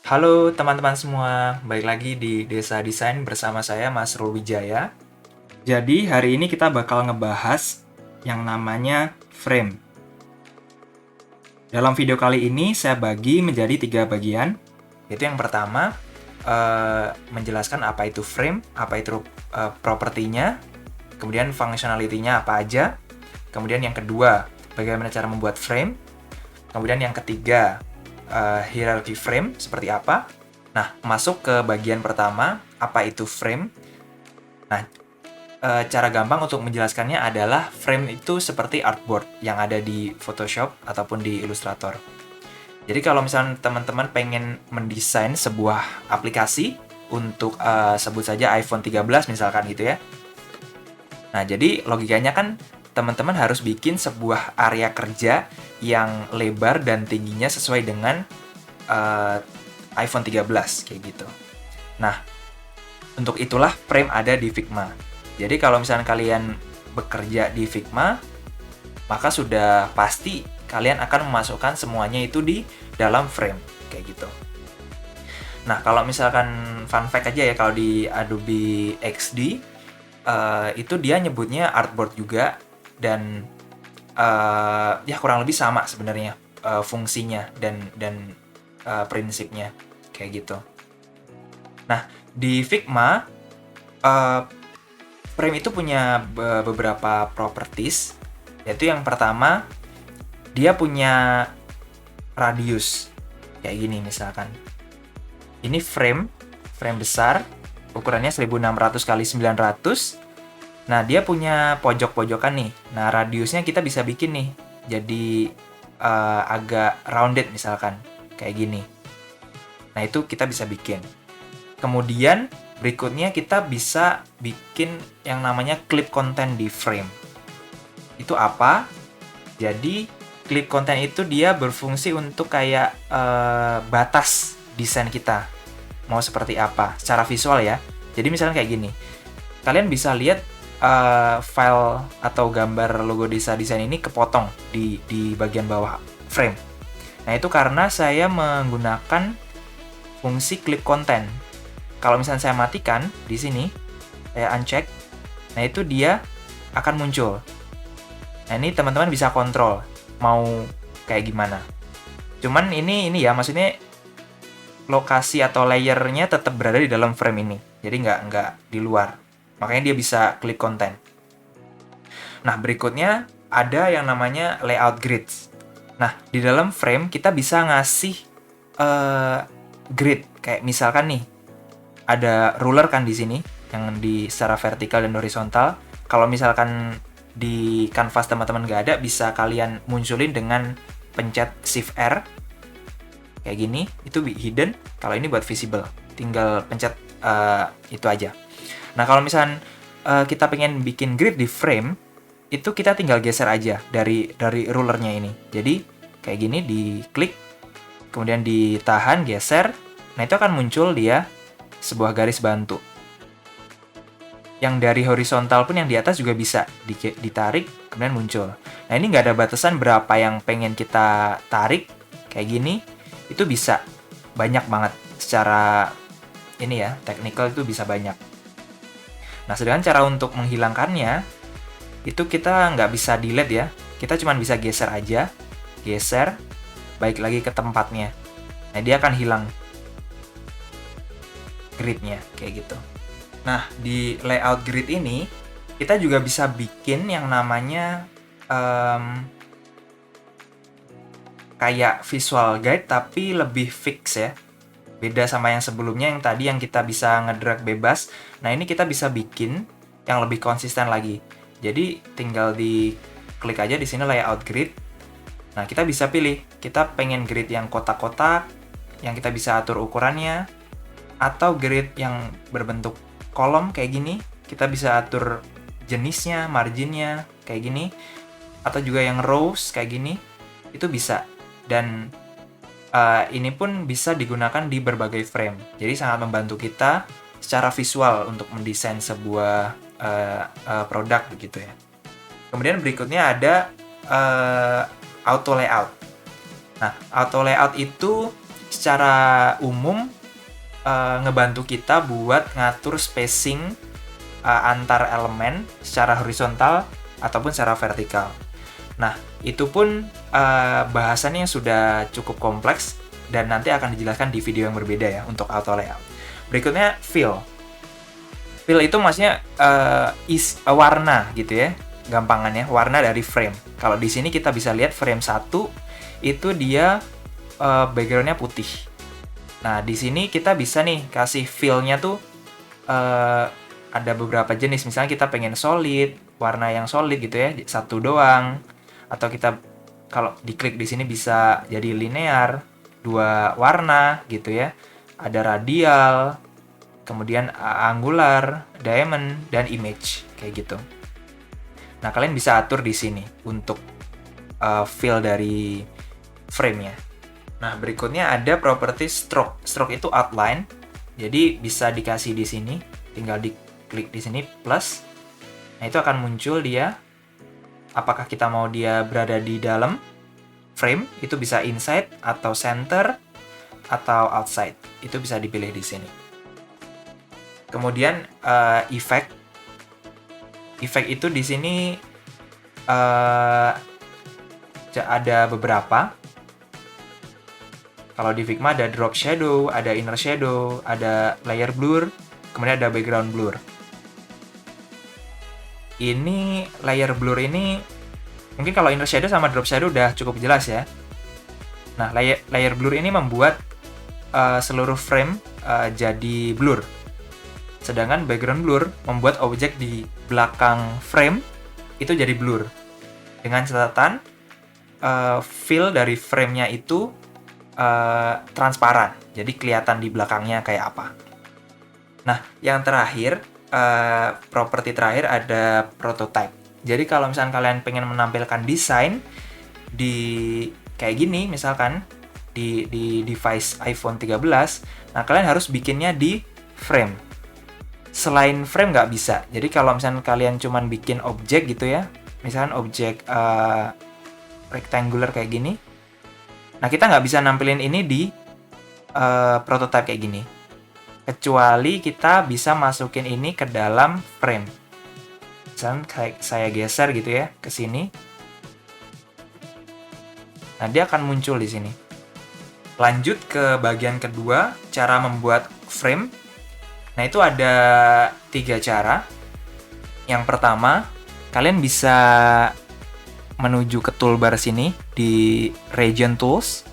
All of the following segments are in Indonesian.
Halo teman-teman semua, balik lagi di Desa Desain bersama saya Mas Rul Wijaya. Jadi hari ini kita bakal ngebahas yang namanya frame. Dalam video kali ini saya bagi menjadi 3 bagian. Yaitu yang pertama, menjelaskan apa itu frame, apa itu propertinya, kemudian functionality-nya apa aja. Kemudian yang kedua, bagaimana cara membuat frame. Kemudian yang ketiga, hierarchy frame seperti apa. Nah, masuk ke bagian pertama, apa itu frame. Nah, cara gampang untuk menjelaskannya adalah frame itu seperti artboard yang ada di Photoshop ataupun di Illustrator. Jadi kalau misalnya teman-teman pengen mendesain sebuah aplikasi untuk sebut saja iPhone 13 misalkan gitu ya. Nah, jadi logikanya kan teman-teman harus bikin sebuah area kerja yang lebar dan tingginya sesuai dengan uh, iPhone 13 kayak gitu. Nah, untuk itulah frame ada di Figma. Jadi kalau misalnya kalian bekerja di Figma, maka sudah pasti kalian akan memasukkan semuanya itu di dalam frame kayak gitu. Nah, kalau misalkan fun fact aja ya, kalau di Adobe XD itu dia nyebutnya artboard juga, dan ya kurang lebih sama sebenarnya fungsinya dan prinsipnya kayak gitu. Nah, di Figma frame itu punya beberapa properties, yaitu yang pertama, dia punya radius kayak gini misalkan. Ini frame besar, ukurannya 1600 kali 900. Nah, dia punya pojok-pojokan nih. Nah, radiusnya kita bisa bikin nih jadi agak rounded misalkan, kayak gini. Nah, itu kita bisa bikin. Kemudian berikutnya kita bisa bikin yang namanya clip content di frame. Itu apa? Jadi clip content itu dia berfungsi untuk kayak batas desain kita. Mau seperti apa? Secara visual ya. Jadi misalnya kayak gini. Kalian bisa lihat file atau gambar logo Desa Desain ini kepotong di bagian bawah frame. Nah, itu karena saya menggunakan fungsi clip content. Kalau misalnya saya matikan di sini, saya uncheck, nah itu dia akan muncul. Nah, ini teman-teman bisa kontrol mau kayak gimana. Cuman ini ya, maksudnya lokasi atau layernya tetap berada di dalam frame ini. Jadi nggak di luar. Makanya dia bisa klik konten. Nah, berikutnya ada yang namanya layout grids. Nah, di dalam frame kita bisa ngasih grid. Kayak misalkan nih, ada ruler kan di sini yang di secara vertikal dan horizontal. Kalau misalkan di kanvas teman-teman nggak ada, bisa kalian munculin dengan pencet Shift R kayak gini. Itu hidden. Kalau ini buat visible, tinggal pencet itu aja. Nah, kalau misalkan kita pengen bikin grid di frame, itu kita tinggal geser aja dari rulernya ini. Jadi kayak gini, diklik, kemudian ditahan, geser. Nah, itu akan muncul dia sebuah garis bantu. Yang dari horizontal pun yang di atas juga bisa ditarik, kemudian muncul. Nah, ini nggak ada batasan berapa yang pengen kita tarik, kayak gini, itu bisa banyak banget. Secara ini ya, technical itu bisa banyak. Nah, sedangkan cara untuk menghilangkannya, itu kita nggak bisa delete ya. Kita cuma bisa geser aja, geser, balik lagi ke tempatnya. Nah, dia akan hilang gridnya, kayak gitu. Nah, di layout grid ini, kita juga bisa bikin yang namanya kayak visual guide, tapi lebih fix ya. Beda sama yang sebelumnya, yang tadi yang kita bisa ngedrag bebas. Nah, ini kita bisa bikin yang lebih konsisten lagi. Jadi, tinggal diklik aja di sini layout grid. Nah, kita bisa pilih, kita pengen grid yang kotak-kotak, yang kita bisa atur ukurannya, atau grid yang berbentuk kolom kayak gini, kita bisa atur jenisnya, marginnya kayak gini, atau juga yang rows kayak gini, itu bisa. Dan ini pun bisa digunakan di berbagai frame, jadi sangat membantu kita secara visual untuk mendesain sebuah produk begitu ya. Kemudian berikutnya ada auto layout. Nah, auto layout itu secara umum ngebantu kita buat ngatur spacing antar elemen secara horizontal ataupun secara vertikal. Nah, itu pun bahasannya sudah cukup kompleks dan nanti akan dijelaskan di video yang berbeda ya untuk auto layout. Berikutnya fill. Fill itu maksudnya warna gitu ya, gampangannya warna dari frame. Kalau di sini kita bisa lihat frame 1 itu dia background-nya putih. Nah, di sini kita bisa nih kasih fill-nya tuh ada beberapa jenis. Misalnya kita pengen solid, warna yang solid gitu ya, satu doang. Atau kita kalau diklik di sini bisa jadi linear, 2 warna gitu ya. Ada radial, kemudian angular, diamond, dan image kayak gitu. Nah, kalian bisa atur di sini untuk fill dari frame-nya. Nah, berikutnya ada properti stroke. Stroke itu outline. Jadi bisa dikasih di sini, tinggal diklik di sini plus. Nah, itu akan muncul dia. Apakah kita mau dia berada di dalam frame, itu bisa inside atau center atau outside. Itu bisa dipilih di sini. Kemudian effect. Effect itu di sini ada beberapa. Kalau di Figma ada drop shadow, ada inner shadow, ada layer blur, kemudian ada background blur. Ini layer blur ini, mungkin kalau inner shadow sama drop shadow udah cukup jelas ya. Nah, layer blur ini membuat seluruh frame jadi blur. Sedangkan background blur membuat objek di belakang frame itu jadi blur. Dengan catatan, fill dari frame-nya itu transparan, jadi kelihatan di belakangnya kayak apa. Nah, yang terakhir, properti terakhir ada prototype. Jadi kalau misalkan kalian pengen menampilkan desain di kayak gini, misalkan di device iPhone 13, nah kalian harus bikinnya di frame. Selain frame nggak bisa. Jadi kalau misalkan kalian cuman bikin objek gitu ya, misalkan objek rectangular kayak gini, nah, kita nggak bisa nampilin ini di prototype kayak gini. Kecuali kita bisa masukin ini ke dalam frame. Misalnya kayak saya geser gitu ya, ke sini. Nah, dia akan muncul di sini. Lanjut ke bagian kedua, cara membuat frame. Nah, itu ada 3 cara. Yang pertama, kalian bisa menuju ke toolbar sini di region tools.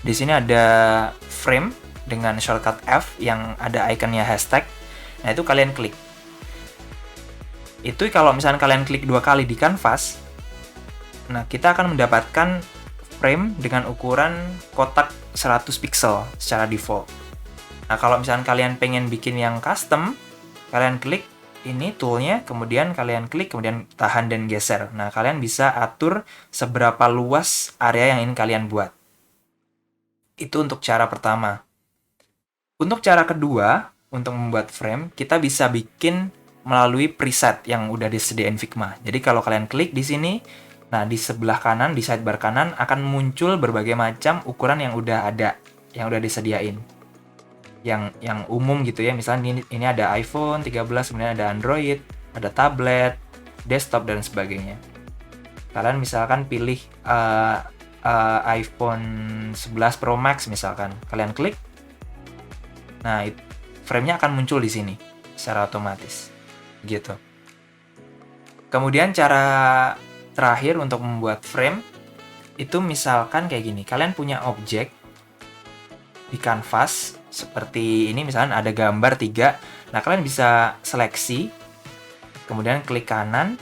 Di sini ada frame dengan shortcut F yang ada ikonnya hashtag. Nah, itu kalian klik. Itu kalau misalnya kalian klik 2 kali di kanvas, nah kita akan mendapatkan frame dengan ukuran kotak 100 pixel secara default. Nah, kalau misalnya kalian pengen bikin yang custom, kalian klik ini toolnya, kemudian kalian klik, kemudian tahan dan geser. Nah, kalian bisa atur seberapa luas area yang ingin kalian buat. Itu untuk cara pertama. Untuk cara kedua, untuk membuat frame, kita bisa bikin melalui preset yang udah disediain Figma. Jadi kalau kalian klik di sini, nah di sebelah kanan, di sidebar kanan, akan muncul berbagai macam ukuran yang udah ada, yang udah disediain. Yang umum gitu ya, misalnya ini ada iPhone 13, kemudian ada Android, ada tablet, desktop, dan sebagainya. Kalian misalkan pilih iPhone 11 Pro Max misalkan, kalian klik, nah frame-nya akan muncul di sini secara otomatis, gitu. Kemudian cara terakhir untuk membuat frame, itu misalkan kayak gini, kalian punya objek di kanvas, seperti ini misalnya ada gambar 3. Nah, kalian bisa seleksi, kemudian klik kanan,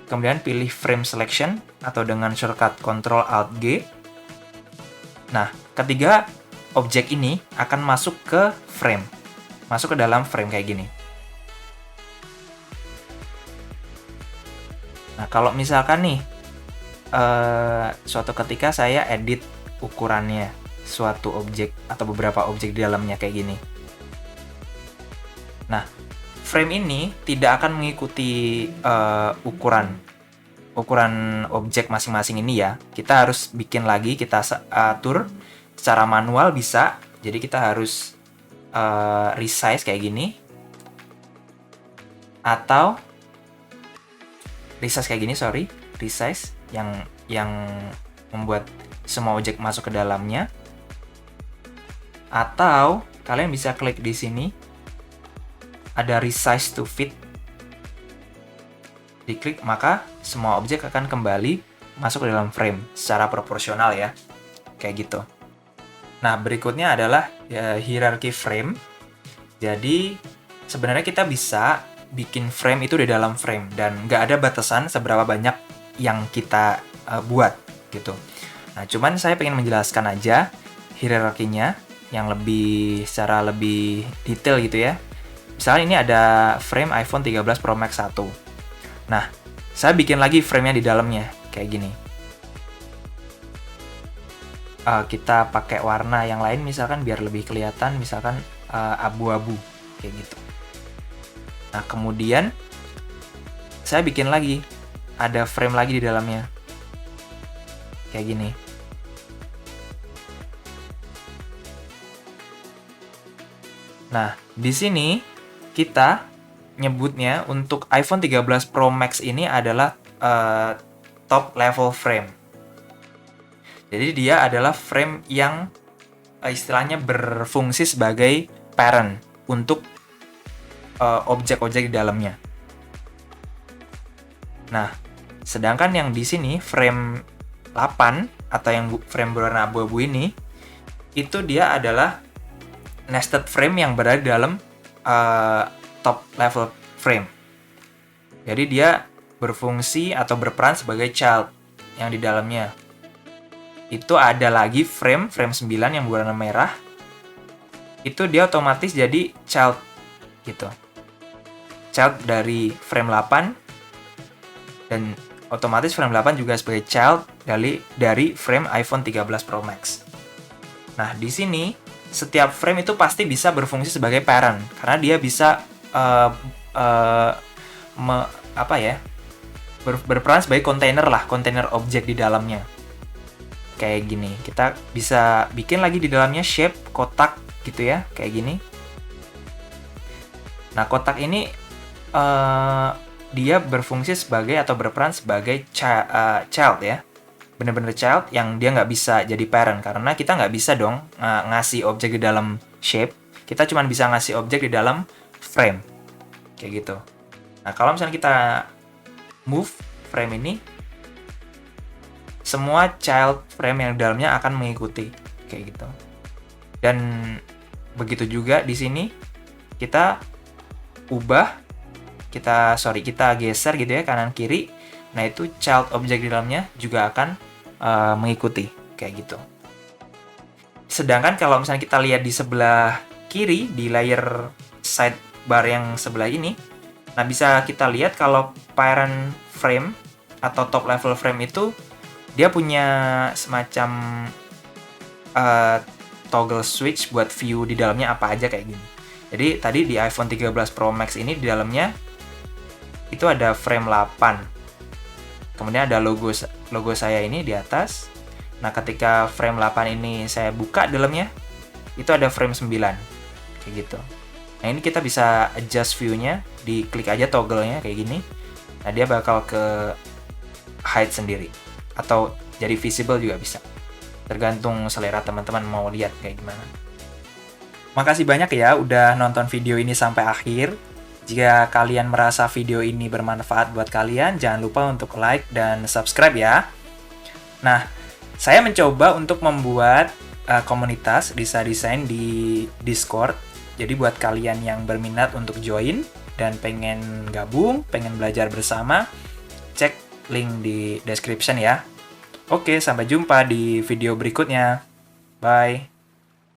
kemudian pilih frame selection atau dengan shortcut Ctrl Alt G. Nah, ketiga objek ini akan masuk ke frame. Masuk ke dalam frame kayak gini. Nah, kalau misalkan nih suatu ketika saya edit ukurannya suatu objek atau beberapa objek di dalamnya kayak gini. Nah, frame ini tidak akan mengikuti ukuran objek masing-masing ini ya. Kita harus bikin lagi, kita atur secara manual bisa, jadi kita harus resize kayak gini, atau resize yang membuat semua objek masuk ke dalamnya, atau kalian bisa klik di sini ada resize to fit, diklik maka semua objek akan kembali masuk ke dalam frame secara proporsional ya, kayak gitu. Nah, berikutnya adalah hierarchy frame. Jadi sebenarnya kita bisa bikin frame itu di dalam frame dan nggak ada batasan seberapa banyak yang kita buat gitu. Nah, cuman saya pengen menjelaskan aja hierarkinya yang secara lebih detail gitu ya. Misalnya ini ada frame iPhone 13 Pro Max 1. Nah, saya bikin lagi frame-nya di dalamnya kayak gini. Kita pakai warna yang lain misalkan biar lebih kelihatan, misalkan abu-abu kayak gitu. Nah, kemudian saya bikin lagi ada frame lagi di dalamnya kayak gini. Nah, di sini kita nyebutnya untuk iPhone 13 Pro Max ini adalah top level frame. Jadi dia adalah frame yang istilahnya berfungsi sebagai parent untuk objek-objek di dalamnya. Nah, sedangkan yang di sini frame 8 atau yang frame berwarna abu-abu ini, itu dia adalah nested frame yang berada di dalam top level frame. Jadi dia berfungsi atau berperan sebagai child yang di dalamnya. Itu ada lagi frame 9 yang berwarna merah. Itu dia otomatis jadi child gitu. Child dari frame 8 dan otomatis frame 8 juga sebagai child dari frame iPhone 13 Pro Max. Nah, di sini setiap frame itu pasti bisa berfungsi sebagai parent karena dia bisa berperan sebagai kontainer objek di dalamnya. Kayak gini, kita bisa bikin lagi di dalamnya shape kotak gitu ya, kayak gini. Nah, kotak ini dia berfungsi sebagai atau berperan sebagai child ya, bener-bener child yang dia nggak bisa jadi parent karena kita nggak bisa dong ngasih objek di dalam shape, kita cuma bisa ngasih objek di dalam frame kayak gitu. Nah, kalau misalnya kita move frame ini, semua child frame yang di dalamnya akan mengikuti kayak gitu. Dan begitu juga di sini kita kita geser gitu ya kanan kiri. Nah, itu child objek di dalamnya juga akan mengikuti kayak gitu. Sedangkan kalau misalnya kita lihat di sebelah kiri di layer sidebar yang sebelah ini, nah bisa kita lihat kalau parent frame atau top level frame itu dia punya semacam toggle switch buat view di dalamnya apa aja kayak gini. Jadi tadi di iPhone 13 Pro Max ini di dalamnya itu ada frame 8. Kemudian ada logo saya ini di atas. Nah, ketika frame 8 ini saya buka dalamnya, itu ada frame 9. Kayak gitu. Nah, ini kita bisa adjust view-nya, diklik aja toggle-nya kayak gini. Nah, dia bakal ke hide sendiri. Atau jadi visible juga bisa. Tergantung selera teman-teman mau lihat kayak gimana. Makasih banyak ya udah nonton video ini sampai akhir. Jika kalian merasa video ini bermanfaat buat kalian, jangan lupa untuk like dan subscribe ya. Nah, saya mencoba untuk membuat komunitas desain di Discord. Jadi buat kalian yang berminat untuk join dan pengen gabung, pengen belajar bersama, cek link di description ya. Oke, sampai jumpa di video berikutnya. Bye.